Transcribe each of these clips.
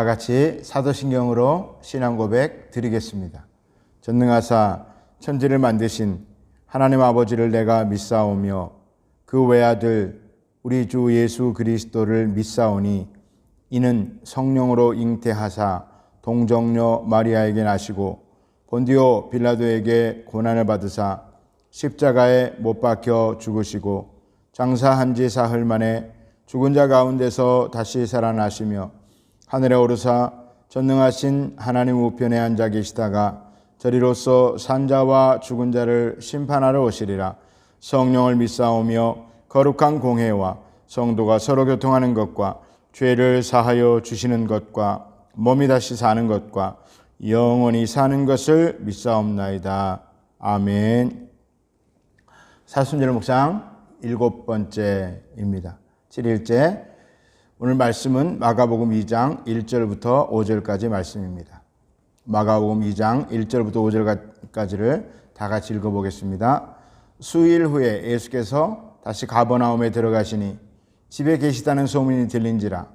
다 같이 사도신경으로 신앙 고백 드리겠습니다. 전능하사 천지를 만드신 하나님 아버지를 내가 믿사오며 그 외아들 우리 주 예수 그리스도를 믿사오니 이는 성령으로 잉태하사 동정녀 마리아에게 나시고 본디오 빌라도에게 고난을 받으사 십자가에 못 박혀 죽으시고 장사한 지 사흘 만에 죽은 자 가운데서 다시 살아나시며 하늘에 오르사 전능하신 하나님 우편에 앉아 계시다가 저리로서 산자와 죽은 자를 심판하러 오시리라. 성령을 믿사오며 거룩한 공회와 성도가 서로 교통하는 것과 죄를 사하여 주시는 것과 몸이 다시 사는 것과 영원히 사는 것을 믿사옵나이다. 아멘. 사순절 묵상 7번째입니다. 7일째. 오늘 말씀은 마가복음 2장 1절부터 5절까지 말씀입니다. 마가복음 2장 1절부터 5절까지를 다 같이 읽어보겠습니다. 수일 후에 예수께서 다시 가버나움에 들어가시니 집에 계시다는 소문이 들린지라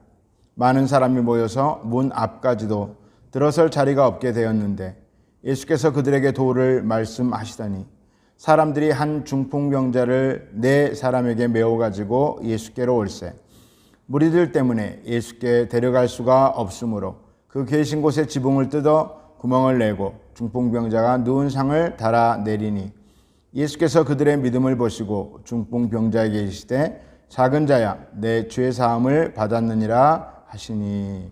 많은 사람이 모여서 문 앞까지도 들어설 자리가 없게 되었는데 예수께서 그들에게 도를 말씀하시더니 사람들이 한 중풍병자를 4사람에게 메워가지고 예수께로 올세 무리들 때문에 예수께 데려갈 수가 없으므로 그 계신 곳에 지붕을 뜯어 구멍을 내고 중풍병자가 누운 상을 달아 내리니 예수께서 그들의 믿음을 보시고 중풍병자에게 이르시되 작은 자야 내 죄 사함을 받았느니라 하시니.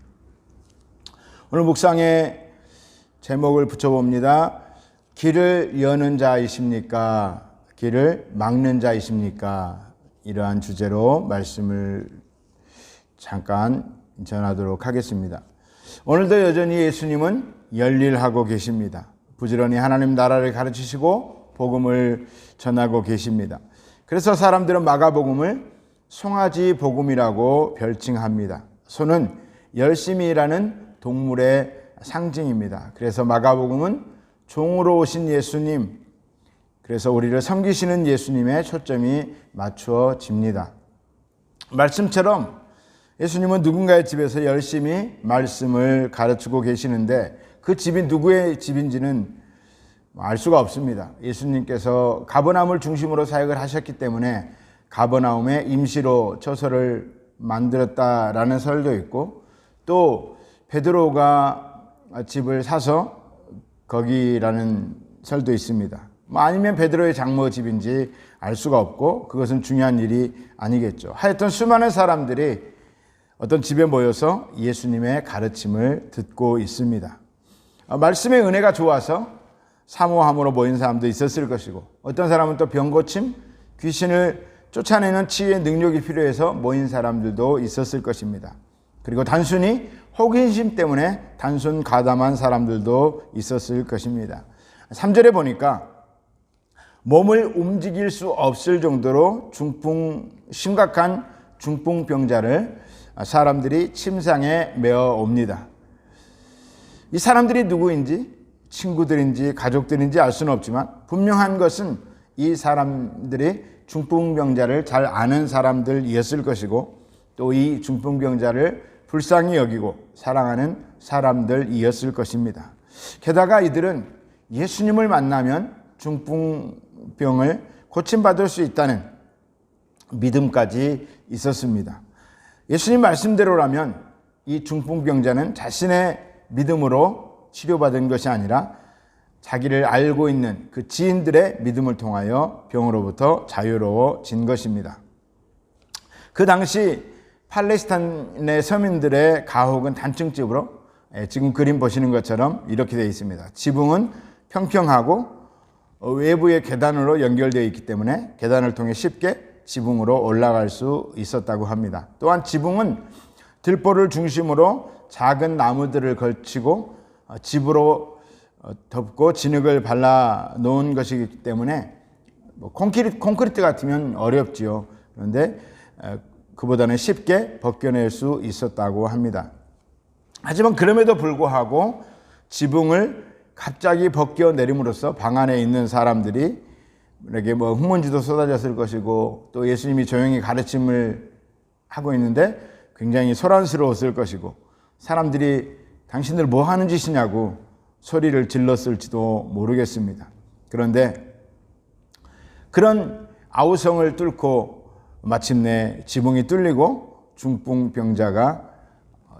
오늘 묵상의 제목을 붙여봅니다. 길을 여는 자이십니까? 길을 막는 자이십니까? 이러한 주제로 말씀을 잠깐 전하도록 하겠습니다. 오늘도 여전히 예수님은 열일하고 계십니다. 부지런히 하나님 나라를 가르치시고 복음을 전하고 계십니다. 그래서 사람들은 마가복음을 송아지 복음이라고 별칭합니다. 소는 열심히 일하는 동물의 상징입니다. 그래서 마가복음은 종으로 오신 예수님, 그래서 우리를 섬기시는 예수님의 초점이 맞추어집니다. 말씀처럼 예수님은 누군가의 집에서 열심히 말씀을 가르치고 계시는데 그 집이 누구의 집인지는 알 수가 없습니다. 예수님께서 가버나움을 중심으로 사역을 하셨기 때문에 가버나움에 임시로 처소를 만들었다라는 설도 있고 또 베드로가 집을 사서 거기라는 설도 있습니다. 아니면 베드로의 장모 집인지 알 수가 없고 그것은 중요한 일이 아니겠죠. 하여튼 수많은 사람들이 어떤 집에 모여서 예수님의 가르침을 듣고 있습니다. 말씀의 은혜가 좋아서 사모함으로 모인 사람도 있었을 것이고 어떤 사람은 또 병고침, 귀신을 쫓아내는 치유의 능력이 필요해서 모인 사람들도 있었을 것입니다. 그리고 단순히 호기심 때문에 단순 가담한 사람들도 있었을 것입니다. 3절에 보니까 몸을 움직일 수 없을 정도로 심각한 중풍병자를 사람들이 침상에 메어 옵니다. 이 사람들이 누구인지 친구들인지 가족들인지 알 수는 없지만 분명한 것은 이 사람들이 중풍병자를 잘 아는 사람들이었을 것이고 또 이 중풍병자를 불쌍히 여기고 사랑하는 사람들이었을 것입니다. 게다가 이들은 예수님을 만나면 중풍병을 고침받을 수 있다는 믿음까지 있었습니다. 예수님 말씀대로라면 이 중풍병자는 자신의 믿음으로 치료받은 것이 아니라 자기를 알고 있는 그 지인들의 믿음을 통하여 병으로부터 자유로워진 것입니다. 그 당시 팔레스타인의 서민들의 가옥은 단층집으로 지금 그림 보시는 것처럼 이렇게 되어 있습니다. 지붕은 평평하고 외부의 계단으로 연결되어 있기 때문에 계단을 통해 쉽게 지붕으로 올라갈 수 있었다고 합니다. 또한 지붕은 들보를 중심으로 작은 나무들을 걸치고 집으로 덮고 진흙을 발라 놓은 것이기 때문에 콘크리트 같으면 어렵지요. 그런데 그보다는 쉽게 벗겨낼 수 있었다고 합니다. 하지만 그럼에도 불구하고 지붕을 갑자기 벗겨내림으로써 방 안에 있는 사람들이 이렇게 흙먼지도 쏟아졌을 것이고 또 예수님이 조용히 가르침을 하고 있는데 굉장히 소란스러웠을 것이고 사람들이 당신들 뭐 하는 짓이냐고 소리를 질렀을지도 모르겠습니다. 그런데 그런 아우성을 뚫고 마침내 지붕이 뚫리고 중풍병자가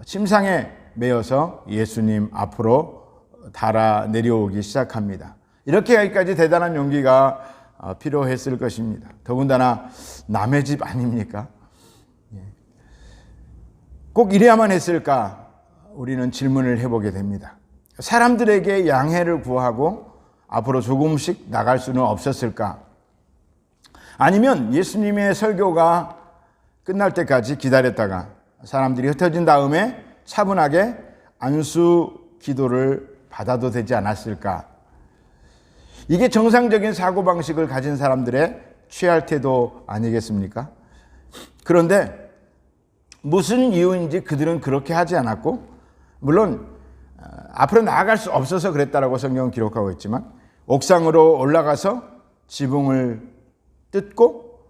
침상에 매여서 예수님 앞으로 달아 내려오기 시작합니다. 이렇게 하기까지 대단한 용기가 필요했을 것입니다. 더군다나 남의 집 아닙니까? 꼭 이래야만 했을까? 우리는 질문을 해보게 됩니다. 사람들에게 양해를 구하고 앞으로 조금씩 나갈 수는 없었을까? 아니면 예수님의 설교가 끝날 때까지 기다렸다가 사람들이 흩어진 다음에 차분하게 안수 기도를 받아도 되지 않았을까? 이게 정상적인 사고방식을 가진 사람들의 취할 태도 아니겠습니까? 그런데 무슨 이유인지 그들은 그렇게 하지 않았고, 물론 앞으로 나아갈 수 없어서 그랬다라고 성경은 기록하고 있지만 옥상으로 올라가서 지붕을 뜯고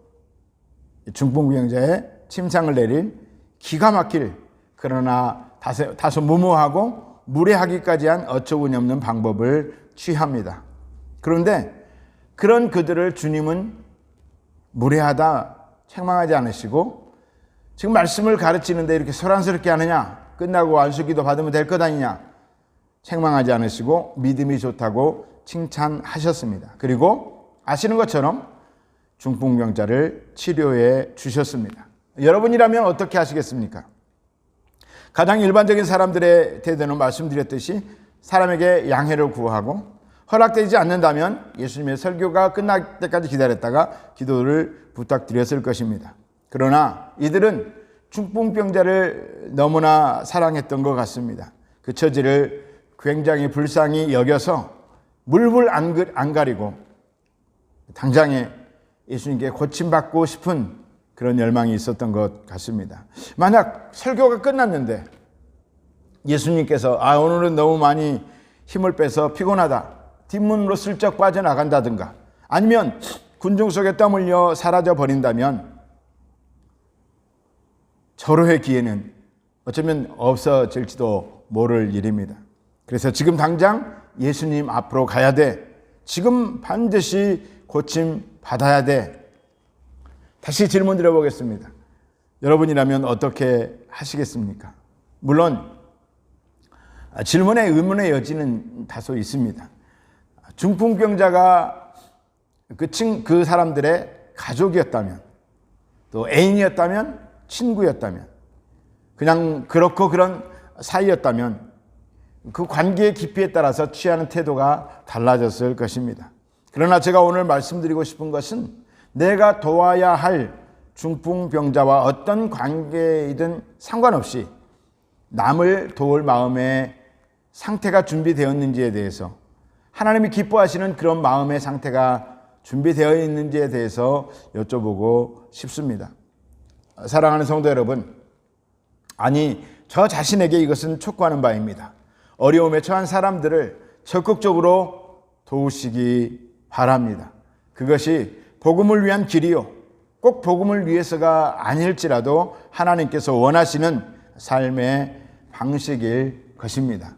중풍병자의 침상을 내린 기가 막힐, 그러나 다소 무모하고 무례하기까지 한 어처구니없는 방법을 취합니다. 그런데 그런 그들을 주님은 무례하다 책망하지 않으시고, 지금 말씀을 가르치는데 이렇게 소란스럽게 하느냐, 끝나고 안수기도 받으면 될 것 아니냐 책망하지 않으시고 믿음이 좋다고 칭찬하셨습니다. 그리고 아시는 것처럼 중풍병자를 치료해 주셨습니다. 여러분이라면 어떻게 하시겠습니까? 가장 일반적인 사람들의 태도는 말씀드렸듯이 사람에게 양해를 구하고, 허락되지 않는다면 예수님의 설교가 끝날 때까지 기다렸다가 기도를 부탁드렸을 것입니다. 그러나 이들은 중풍병자를 너무나 사랑했던 것 같습니다. 그 처지를 굉장히 불쌍히 여겨서 물불 안 가리고 당장에 예수님께 고침받고 싶은 그런 열망이 있었던 것 같습니다. 만약 설교가 끝났는데 예수님께서 오늘은 너무 많이 힘을 빼서 피곤하다, 뒷문으로 슬쩍 빠져나간다든가, 아니면 군중 속에 떠밀려 사라져 버린다면 절호의 기회는 어쩌면 없어질지도 모를 일입니다. 그래서 지금 당장 예수님 앞으로 가야 돼. 지금 반드시 고침 받아야 돼. 다시 질문 드려보겠습니다. 여러분이라면 어떻게 하시겠습니까? 물론 질문에 의문의 여지는 다소 있습니다. 중풍병자가 그 사람들의 가족이었다면, 또 애인이었다면, 친구였다면, 그냥 그렇고 그런 사이였다면 그 관계의 깊이에 따라서 취하는 태도가 달라졌을 것입니다. 그러나 제가 오늘 말씀드리고 싶은 것은 내가 도와야 할 중풍병자와 어떤 관계이든 상관없이 남을 도울 마음의 상태가 준비되었는지에 대해서, 하나님이 기뻐하시는 그런 마음의 상태가 준비되어 있는지에 대해서 여쭤보고 싶습니다. 사랑하는 성도 여러분, 저 자신에게 이것은 촉구하는 바입니다. 어려움에 처한 사람들을 적극적으로 도우시기 바랍니다. 그것이 복음을 위한 길이요, 꼭 복음을 위해서가 아닐지라도 하나님께서 원하시는 삶의 방식일 것입니다.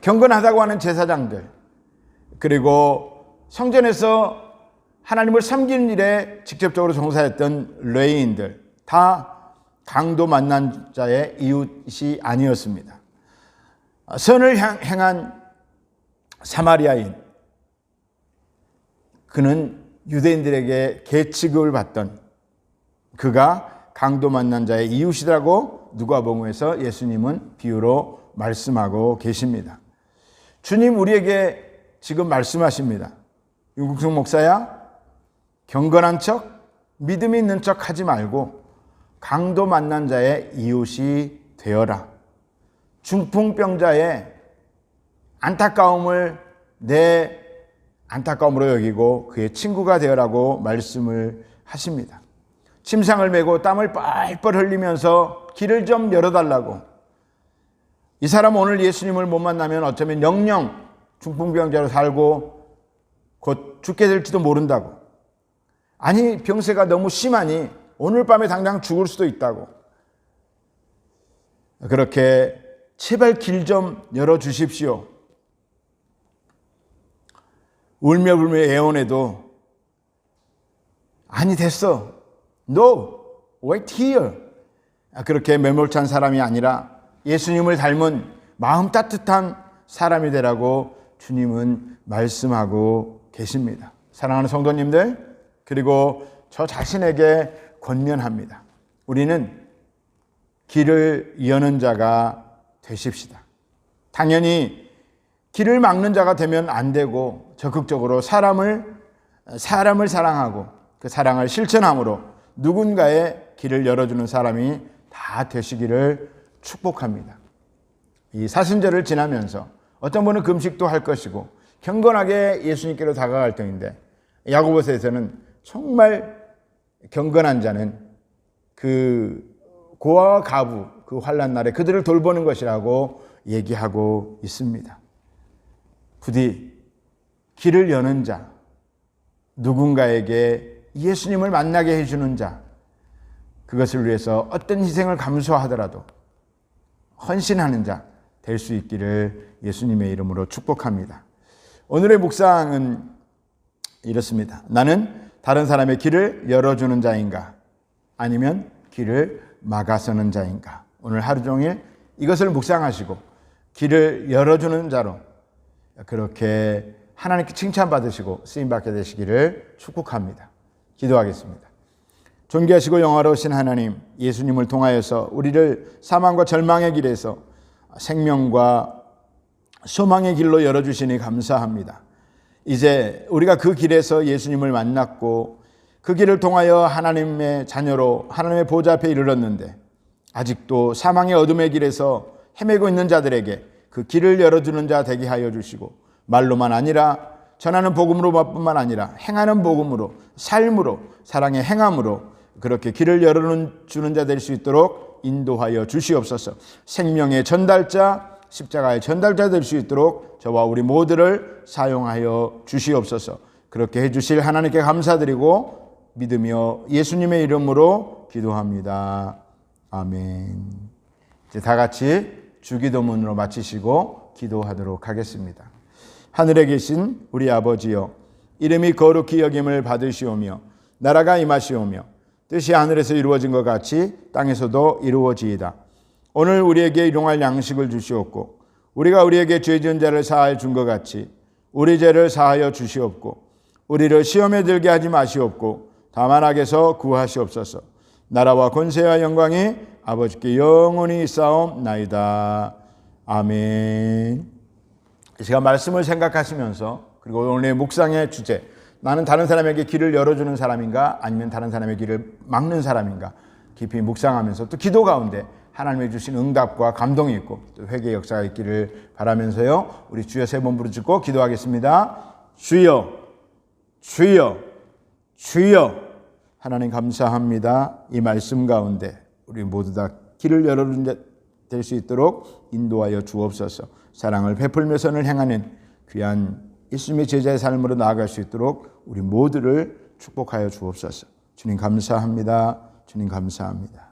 경건하다고 하는 제사장들, 그리고 성전에서 하나님을 섬기는 일에 직접적으로 종사했던 레위인들, 다 강도 만난 자의 이웃이 아니었습니다. 선을 행한 사마리아인, 그는 유대인들에게 계취급을 받던 그가 강도 만난 자의 이웃이라고 누가복음에서 예수님은 비유로 말씀하고 계십니다. 주님 우리에게 지금 말씀하십니다. 윤국승 목사야, 경건한 척, 믿음이 있는 척 하지 말고 강도 만난 자의 이웃이 되어라. 중풍병자의 안타까움을 내 안타까움으로 여기고 그의 친구가 되어라고 말씀을 하십니다. 침상을 메고 땀을 뻘뻘 흘리면서 길을 좀 열어달라고. 이 사람 오늘 예수님을 못 만나면 어쩌면 영영 중풍병자로 살고 곧 죽게 될지도 모른다고. 아니, 병세가 너무 심하니 오늘 밤에 당장 죽을 수도 있다고. 그렇게 제발 길 좀 열어주십시오. 울며 불며 애원해도 아니 됐어. No, wait here. 그렇게 매몰찬 사람이 아니라 예수님을 닮은 마음 따뜻한 사람이 되라고 주님은 말씀하고 계십니다. 사랑하는 성도님들, 그리고 저 자신에게 권면합니다. 우리는 길을 여는 자가 되십시다. 당연히 길을 막는 자가 되면 안 되고 적극적으로 사람을 사랑하고 그 사랑을 실천함으로 누군가의 길을 열어주는 사람이 다 되시기를 축복합니다. 이 사순절을 지나면서 어떤 분은 금식도 할 것이고 경건하게 예수님께로 다가갈 때인데, 야고보서에서는 정말 경건한 자는 그 고아와 가부, 그 환난 날에 그들을 돌보는 것이라고 얘기하고 있습니다. 부디 길을 여는 자, 누군가에게 예수님을 만나게 해주는 자, 그것을 위해서 어떤 희생을 감수하더라도 헌신하는 자 될 수 있기를 예수님의 이름으로 축복합니다. 오늘의 묵상은 이렇습니다. 나는 다른 사람의 길을 열어주는 자인가? 아니면 길을 막아서는 자인가? 오늘 하루 종일 이것을 묵상하시고 길을 열어주는 자로 그렇게 하나님께 칭찬받으시고 쓰임받게 되시기를 축복합니다. 기도하겠습니다. 존귀하시고 영화로우신 하나님, 예수님을 통하여서 우리를 사망과 절망의 길에서 생명과 소망의 길로 열어주시니 감사합니다. 이제 우리가 그 길에서 예수님을 만났고 그 길을 통하여 하나님의 자녀로 하나님의 보좌 앞에 이르렀는데, 아직도 사망의 어둠의 길에서 헤매고 있는 자들에게 그 길을 열어주는 자 되게 하여 주시고, 말로만 아니라 전하는 복음으로뿐만 아니라 행하는 복음으로, 삶으로, 사랑의 행함으로 그렇게 길을 열어주는 자 될 수 있도록 인도하여 주시옵소서. 생명의 전달자, 십자가의 전달자 될 수 있도록 저와 우리 모두를 사용하여 주시옵소서. 그렇게 해주실 하나님께 감사드리고 믿으며 예수님의 이름으로 기도합니다. 아멘. 이제 다 같이 주기도문으로 마치시고 기도하도록 하겠습니다. 하늘에 계신 우리 아버지여, 이름이 거룩히 여김을 받으시오며 나라가 임하시오며 뜻이 하늘에서 이루어진 것 같이 땅에서도 이루어지이다. 오늘 우리에게 일용할 양식을 주시옵고 우리가 우리에게 죄 지은 자를 사하여 준 것 같이 우리 죄를 사하여 주시옵고 우리를 시험에 들게 하지 마시옵고 다만 악에서 구하시옵소서. 나라와 권세와 영광이 아버지께 영원히 있사옵나이다. 아멘. 이 시간 말씀을 생각하시면서, 그리고 오늘의 묵상의 주제, 나는 다른 사람에게 길을 열어주는 사람인가 아니면 다른 사람의 길을 막는 사람인가 깊이 묵상하면서 또 기도 가운데 하나님의 주신 응답과 감동이 있고 또 회개의 역사가 있기를 바라면서요, 우리 주여 세 번 부르짖고 기도하겠습니다. 주여, 주여, 주여. 하나님 감사합니다. 이 말씀 가운데 우리 모두 다 길을 열어주는 자 될 수 있도록 인도하여 주옵소서. 사랑을 베풀며 선을 행하는 귀한 예수님의 제자의 삶으로 나아갈 수 있도록 우리 모두를 축복하여 주옵소서. 주님 감사합니다. 주님 감사합니다.